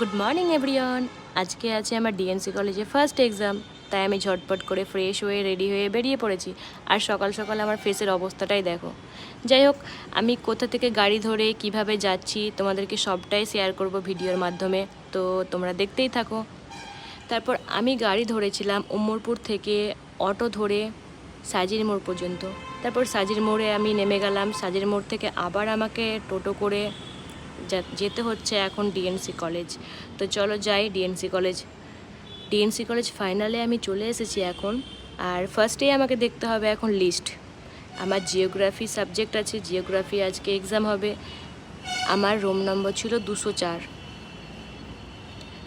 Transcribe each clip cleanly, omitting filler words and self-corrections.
Good morning everyone. আজকে আছে আমার ডিএনসি কলেজে ফার্স্ট এক্সাম, তাই আমি ঝটপট করে ফ্রেশ হয়ে রেডি হয়ে বেরিয়ে পড়েছি। আর সকাল সকাল আমার ফেসের অবস্থাটাই দেখো। যাই হোক, আমি কোথা থেকে গাড়ি ধরে কিভাবে যাচ্ছি তোমাদেরকে সবটাই শেয়ার করব ভিডিওর মাধ্যমে, তো তোমরা দেখতেই থাকো। তারপর আমি গাড়ি ধরেছিলাম উম্মরপুর থেকে, অটো ধরে সাজির মোড় পর্যন্ত। তারপর সাজির মোড়ে আমি নেমে গেলাম। সাজির মোড় থেকে আবার আমাকে টোটো করে যেতে হচ্ছে এখন ডিএনসি কলেজ। তো চলো যাই ডিএনসি কলেজ ফাইনালে আমি চলে এসেছি এখন। আর ফার্স্টেই আমাকে দেখতে হবে এখন লিস্ট। আমার জিওগ্রাফি সাবজেক্ট আছে, জিওগ্রাফি আজকে এক্সাম হবে। আমার রুম নম্বর ছিল 204,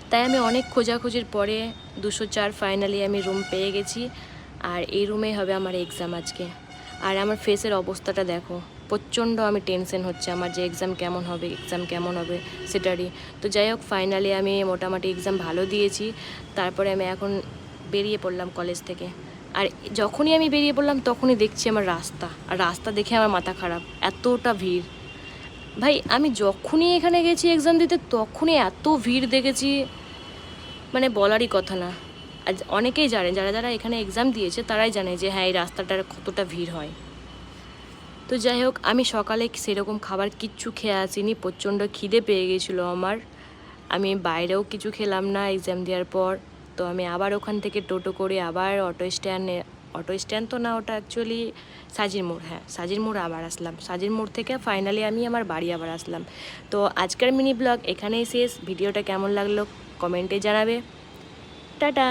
তাই আমি অনেক খোঁজাখুঁজির পরে 204 ফাইনালি আমি রুম পেয়ে গেছি। আর এই রুমেই হবে আমার এক্সাম আজকে। আর আমার ফেসের অবস্থাটা দেখো, প্রচণ্ড আমি টেনশন হচ্ছে আমার যে এক্সাম কেমন হবে সেটারই। তো যাই হোক, ফাইনালি আমি মোটামুটি এক্সাম ভালো দিয়েছি। তারপরে আমি এখন বেরিয়ে পড়লাম কলেজ থেকে। আর যখনই আমি বেরিয়ে পড়লাম তখনই দেখছি আমার রাস্তা দেখে আমার মাথা খারাপ, এতটা ভিড়। ভাই, আমি যখনই এখানে গেছি এক্সাম দিতে তখনই এত ভিড় দেখেছি, মানে বলারই কথা না। আজ অনেকেই জানে, যারা যারা এখানে এক্সাম দিয়েছে তারাই জানে যে হ্যাঁ, এই রাস্তাটার কতটা ভিড় হয়। তো যাই হোক, আমি সকালে সেরকম খাবার কিচ্ছু খেয়ে আসিনি, প্রচণ্ড খিদে পেয়ে গেছিলো আমার। আমি বাইরেও কিছু খেলাম না এক্সাম দেওয়ার পর। তো আমি আবার ওখান থেকে টোটো করে আবার অটো স্ট্যান্ড তো না, ওটা অ্যাকচুয়ালি সাজির মোড়, হ্যাঁ সাজির মোড় আবার আসলাম। সাজির মোড় থেকে ফাইনালি আমি আমার বাড়ি আবার আসলাম। তো আজকের মিনি ব্লগ এখানেই শেষ। ভিডিওটা কেমন লাগলো কমেন্টে জানাবে। টাটা।